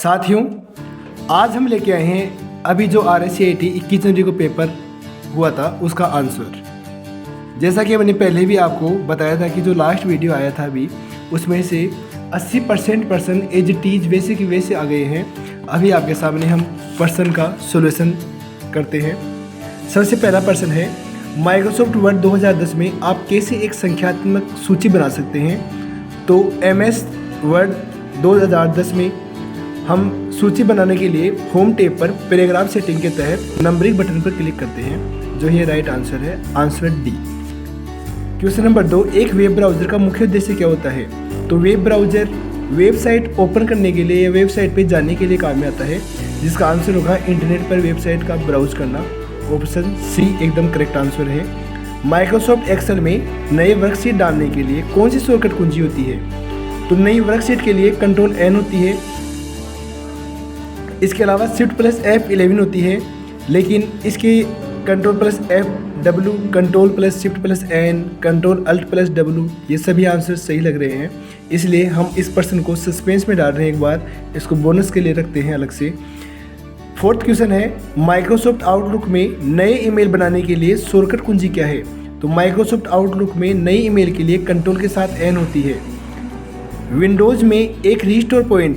साथियों, आज हम लेके आए हैं अभी जो RSCIT 21 जनवरी को पेपर हुआ था उसका आंसर। जैसा कि मैंने पहले भी आपको बताया था कि जो लास्ट वीडियो आया था अभी उसमें से 80% पर्सन एज इट इज वैसे की वैसे आ गए हैं। अभी आपके सामने हम पर्सन का सॉल्यूशन करते हैं। सबसे पहला पर्सन है, माइक्रोसॉफ्ट वर्ड 2010 में आप कैसे एक संख्यात्मक सूची बना सकते हैं। तो MS वर्ड 2010 में हम सूची बनाने के लिए होम टैब पर पैराग्राफ सेटिंग के तहत नंबरिंग बटन पर क्लिक करते हैं, जो ये राइट आंसर है, आंसर डी। क्वेश्चन नंबर 2, एक वेब ब्राउज़र का मुख्य उद्देश्य क्या होता है। तो वेब ब्राउज़र वेबसाइट ओपन करने के लिए या वेबसाइट पे जाने के लिए काम में आता है, जिसका आंसर होगा इंटरनेट पर वेबसाइट का ब्राउज करना। ऑप्शन सी एकदम करेक्ट आंसर है। माइक्रोसॉफ्ट एक्सेल में नए वर्कशीट डालने के लिए कौन सी शॉर्टकट कुंजी होती है। तो नई वर्कशीट के लिए कंट्रोल N होती है। इसके अलावा Shift+ F11 होती है, लेकिन इसके Ctrl+F(W), Ctrl+Shift+N, Ctrl+Alt+W ये सभी आंसर सही लग रहे हैं। इसलिए हम इस पर्सन को सस्पेंस में डाल रहे हैं, एक बार इसको बोनस के लिए रखते हैं अलग से। फोर्थ क्वेश्चन है, माइक्रोसॉफ्ट आउटलुक में नए ईमेल बनाने के लिए शॉर्टकट कुंजी क्या है। तो माइक्रोसॉफ्ट आउटलुक में नई ईमेल के लिए कंट्रोल के साथ N होती है। विंडोज़ में एक रीस्टोर पॉइंट,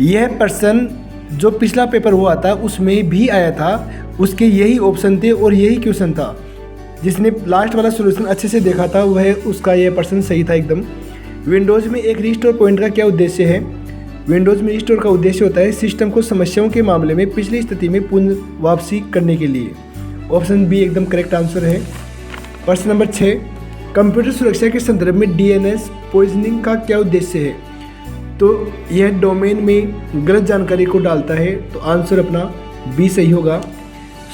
यह पर्सन जो पिछला पेपर हुआ था उसमें भी आया था, उसके यही ऑप्शन थे और यही क्वेश्चन था। जिसने लास्ट वाला सॉल्यूशन अच्छे से देखा था वह उसका यह पर्सन सही था एकदम। विंडोज़ में एक रीस्टोर पॉइंट का क्या उद्देश्य है। विंडोज़ में रीस्टोर का उद्देश्य होता है सिस्टम को समस्याओं के मामले में पिछली स्थिति में पुनः वापसी करने के लिए। ऑप्शन बी एकदम करेक्ट आंसर है। प्रश्न नंबर 6, कंप्यूटर सुरक्षा के संदर्भ में DNS पॉइजनिंग का क्या उद्देश्य है। तो यह डोमेन में गलत जानकारी को डालता है, तो आंसर अपना बी सही होगा।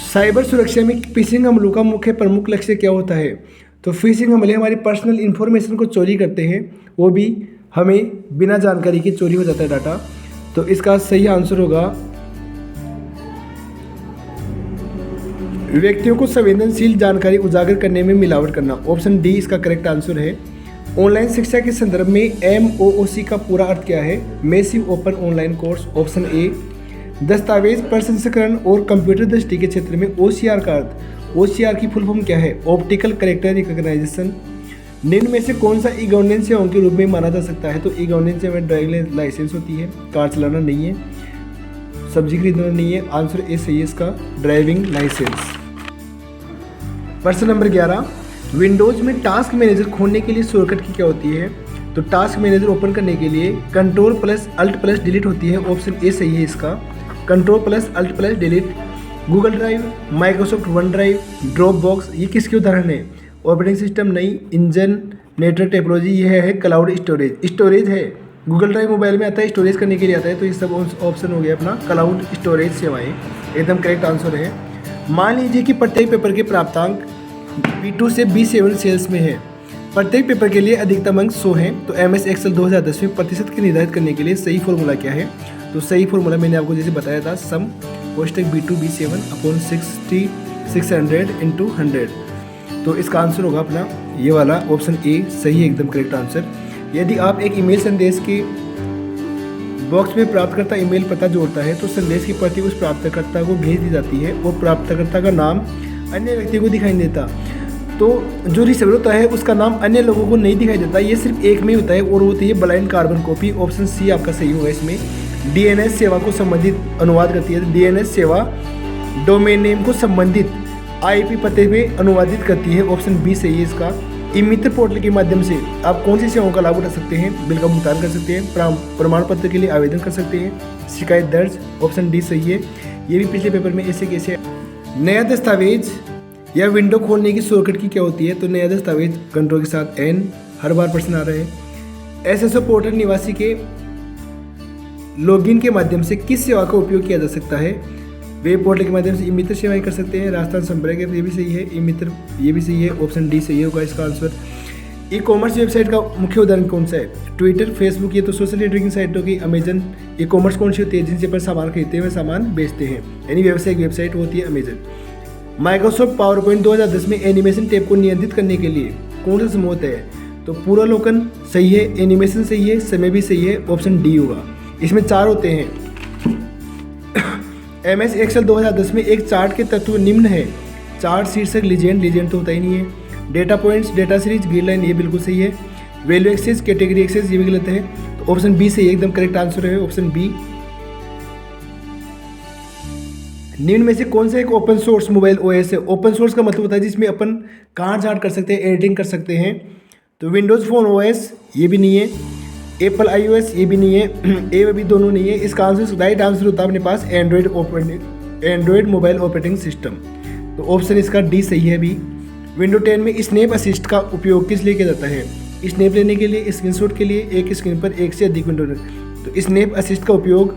साइबर सुरक्षा में फिशिंग हमलों का मुख्य प्रमुख लक्ष्य क्या होता है। तो फिशिंग हमले हमारी पर्सनल इन्फॉर्मेशन को चोरी करते हैं, वो भी हमें बिना जानकारी के चोरी हो जाता है डाटा। तो इसका सही आंसर होगा व्यक्तियों को संवेदनशील जानकारी उजागर करने में मिलावट करना। ऑप्शन डी इसका करेक्ट आंसर है। ऑनलाइन शिक्षा के संदर्भ में MOOC का पूरा अर्थ क्या है। Massive open online course. Option A. दस्तावेज प्रसंस्करण और कंप्यूटर दृष्टि के क्षेत्र में OCR का अर्थ, OCR की फुल फॉर्म क्या है। Optical character recognition. निम्न में से कौन सा ई गवर्नेंस सेवाओं के रूप में माना जा सकता है। तो ई गवर्नेंस सेवा ड्राइविंग लाइसेंस होती है, कार चलाना नहीं है, सब्जी खरीदना नहीं है। आंसर ए सही है इसका, ड्राइविंग लाइसेंस। प्रश्न नंबर 11, विंडोज़ में टास्क मैनेजर खोलने के लिए शॉर्टकट की क्या होती है। तो टास्क मैनेजर ओपन करने के लिए Ctrl+Alt+Delete होती है। ऑप्शन ए सही है इसका, Ctrl+Alt+Delete। Google drive, Microsoft one drive, Dropbox ये किसके उदाहरण है। ऑपरेटिंग सिस्टम नहीं, इंजन, नेटवर्क टेक्नोलॉजी, यह है क्लाउड स्टोरेज। स्टोरेज है, गूगल ड्राइव मोबाइल में आता है, स्टोरेज करने के लिए आता है, तो ये सब ऑप्शन हो गया अपना क्लाउड स्टोरेज सेवाएं, एकदम करेक्ट आंसर है। मान लीजिए कि प्रत्येक पेपर के प्राप्तांक B2 से B7 सेल्स में है। प्रत्येक पेपर के लिए अधिकतम अंक 100 हैं। तो MS एक्सेल 2010 में प्रतिशत के निर्धारित करने के लिए सही फॉर्मूला क्या है। तो सही फॉर्मूला मैंने आपको जैसे बताया था, सम कोष्टक B2 B7 अपॉन 600 इंटू 100। तो इसका आंसर होगा अपना ये वाला, ऑप्शन ए सही है एकदम करेक्ट आंसर। यदि आप एक ईमेल संदेश के बॉक्स में प्राप्तकर्ता ईमेल पता जोड़ता है तो संदेश की प्रति उस प्राप्तकर्ता को भेज दी जाती है और प्राप्तकर्ता का नाम अन्य व्यक्ति को दिखाई देता। तो जो रिसीवर होता है उसका नाम अन्य लोगों को नहीं दिखाई देता, ये सिर्फ एक में होता है और होती है blind carbon copy. Option C आपका सही होगा इसमें। DNS सेवा को संबंधित अनुवाद करती है। DNS सेवा डोमेन नेम को संबंधित IP पते में अनुवादित करती है। ऑप्शन बी सही है इसका। ई मित्र पोर्टल के माध्यम से आप कौन सी सेवाओं का लाभ उठा सकते हैं। बिल का भुगतान कर सकते हैं, प्रमाण पत्र के लिए आवेदन कर सकते हैं, शिकायत दर्ज। ऑप्शन डी सही है। ये भी पिछले पेपर में ऐसे कैसे। नया दस्तावेज या विंडो खोलने की शॉर्टकट की क्या होती है। तो नया दस्तावेज कंट्रोल के साथ N, हर बार प्रश्न आ रहा है। SSO पोर्टल निवासी के लॉगिन के माध्यम से किस सेवा का उपयोग किया जा सकता है। वेब पोर्टल के माध्यम से ई मित्र सेवाएं कर सकते हैं। राजस्थान संपर्क ऐप ये भी सही है। ई मित्र ये भी सही है, ऑप्शन डी सही होगा इसका आंसर। ई कॉमर्स वेबसाइट का मुख्य उदाहरण कौन सा है। ट्विटर, फेसबुक, ये तो सोशल नेटवर्किंग साइट होगी। अमेजन। ई कॉमर्स कौन सी होती है, जिनसे पर सामान खरीदते हैं वे सामान बेचते हैं, यानी व्यवसायिक वेबसाइट होती है अमेजन। माइक्रोसॉफ्ट पावरपॉइंट 2010 में एनिमेशन टैब को नियंत्रित करने के लिए कौन सा समूह होता है। तो पूर्वावलोकन सही है, एनिमेशन सही है, समय भी सही है, ऑप्शन डी होगा। इसमें 4 होते हैं, MS एक्सेल 2010 में एक चार्ट के तत्व निम्न है। चार्ट शीर्षक लीजेंड तो होता ही नहीं है। Data points, data series, grid line, ये बिल्कुल सही है। वैल्यू एक्सेस, कैटेगरी एक्सेस, ये भी गलत है। तो ऑप्शन बी सही एकदम करेक्ट आंसर है ऑप्शन बी। निम्न में से कौन सा एक ओपन सोर्स मोबाइल OS है? ओपन सोर्स का मतलब होता है जिसमें अपन काट छांट कर सकते हैं, एडिटिंग कर सकते हैं। तो विंडोज़ फ़ोन OS ये भी नहीं है, एप्पल iOS ये भी नहीं है, ये भी दोनों नहीं है। इसका आंसर राइट आंसर होता है अपने पास एंड्रॉयड मोबाइल ऑपरेटिंग सिस्टम। तो ऑप्शन इसका डी सही है अभी। विंडो 10 में स्नैप असिस्ट का उपयोग किस लिए किया जाता है? स्नैप लेने के लिए, स्क्रीनशॉट के लिए, एक स्क्रीन पर एक से अधिक विंडो। तो स्नैप असिस्ट का उपयोग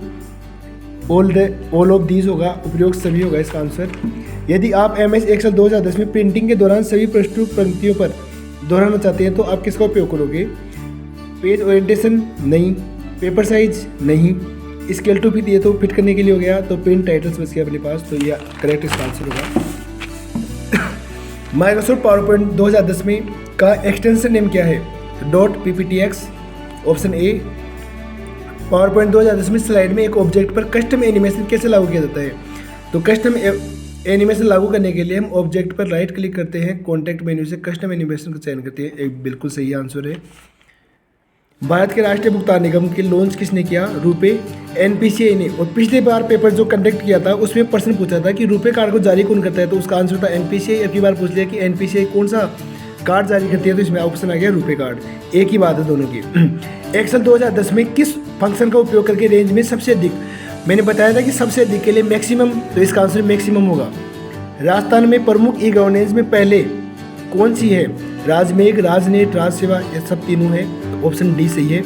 ऑल ऑफ दीज होगा, उपयोग सभी होगा इसका आंसर। यदि आप MS एक्सेल 2010 में प्रिंटिंग के दौरान सभी प्रस्तुत पंक्तियों पर दोहराना चाहते हैं तो आप किसका उपयोग करोगे? पेज ओरिएंटेशन नहीं, पेपर साइज नहीं, स्केल टू फिट ये तो फिट करने के लिए हो गया। तो पेन टाइटल्स बच गया अपने पास, तो ये करेक्ट इसका आंसर होगा। माइक्रोसॉफ्ट पावर पॉइंट 2010 में का एक्सटेंशन नेम क्या है? .pptx option A. Power point 2010 में स्लाइड में एक ऑब्जेक्ट पर कस्टम एनिमेशन कैसे लागू किया जाता है? तो कस्टम एनिमेशन लागू करने के लिए हम ऑब्जेक्ट पर राइट क्लिक करते हैं, कॉन्टेक्ट मेन्यू से कस्टम एनिमेशन का चयन करते हैं। एक बिल्कुल सही आंसर है। भारत के राष्ट्रीय भुगतान निगम के लॉन्च किसने किया? रुपे NPCI ने। और पिछले बार पेपर जो कंडक्ट किया था उसमें प्रश्न पूछा था कि रुपे कार्ड को जारी कौन करता है? तो उसका आंसर था NPCI। अब की बार पूछ लिया कि NPCI कौन सा कार्ड जारी करती है? तो इसमें ऑप्शन आ गया रुपे कार्ड। एक ही बात है दोनों की। एक्सेल 2010 में किस फंक्शन का उपयोग करके रेंज में सबसे अधिक, मैंने बताया था कि सबसे अधिक के लिए मैक्सिमम, तो इसका आंसर मैक्सिमम होगा। राजस्थान में प्रमुख ई गवर्नेंस में पहले कौन सी है? राजमेघ, राजनेट, राजसेवा, ये सब तीनों है। तो ऑप्शन डी सही है।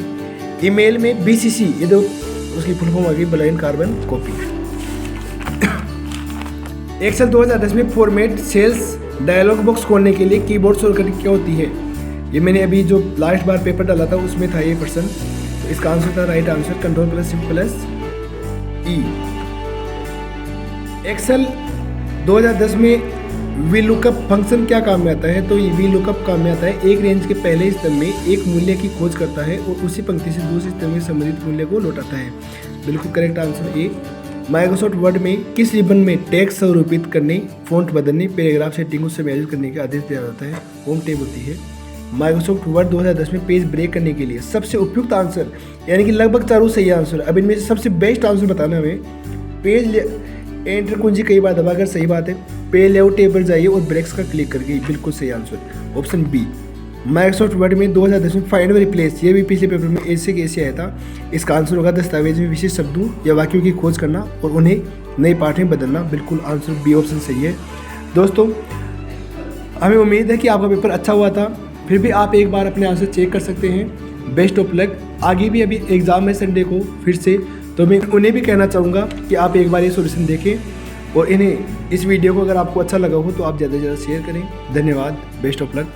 ईमेल में BCC, ये दो उसकी फुल फॉर्म आ गई, ब्लाइंड कार्बन कॉपी। एक्सेल 2010 में फॉर्मेट सेल्स डायलॉग बॉक्स खोलने के लिए कीबोर्ड शॉर्टकट क्या होती है? ये मैंने अभी जो लास्ट बार पेपर डाला था उसमें था ये प्रश्न। तो इसका आंसर था राइट आंसर Ctrl+Shift+E। एक्सेल 2010 में VLOOKUP फंक्शन क्या काम में आता है? तो ये VLOOKUP काम में आता है एक रेंज के पहले स्तंभ में एक मूल्य की खोज करता है और उसी पंक्ति से दूसरे स्तंभ में संबंधित मूल्य को लौटाता है। बिल्कुल correct answer A. Microsoft Word में किस रिबन में टेक्स्ट स्वरूपित करने, फॉन्ट बदलने, पैराग्राफ सेटिंग को समायोजित करने का आदेश दिया जाता है? होम टैब होती है। माइक्रोसॉफ्ट वर्ड 2010 में पेज ब्रेक करने के लिए सबसे उपयुक्त आंसर, यानी कि लगभग चारों सही आंसर। अब इनमें से सबसे बेस्ट आंसर बताना हमें। पेज एंटर कुंजी कई बार दबाकर, सही बात है। पेज लेआउट टेब पर जाइए और ब्रेक्स का क्लिक करके, बिल्कुल सही answer option B. Microsoft Word में 2010 में फाइंड व रिप्लेस, ये भी पिछले पेपर में ऐसे कैसे आया था। इसका आंसर होगा दस्तावेज में विशेष शब्दों या वाक्यों की खोज करना और उन्हें नए पाठ में बदलना। बिल्कुल आंसर बी ऑप्शन सही है। दोस्तों हमें उम्मीद है कि आपका पेपर अच्छा हुआ था। फिर भी आप एक बार अपने आंसर चेक कर सकते हैं। Best of luck. आगे भी अभी एग्ज़ाम है संडे को फिर से, तो मैं उन्हें भी कहना चाहूँगा कि आप एक बार ये सॉल्यूशन देखें और इस वीडियो को अगर आपको अच्छा लगा हो तो आप ज़्यादा से ज़्यादा शेयर करें। धन्यवाद। Best of luck.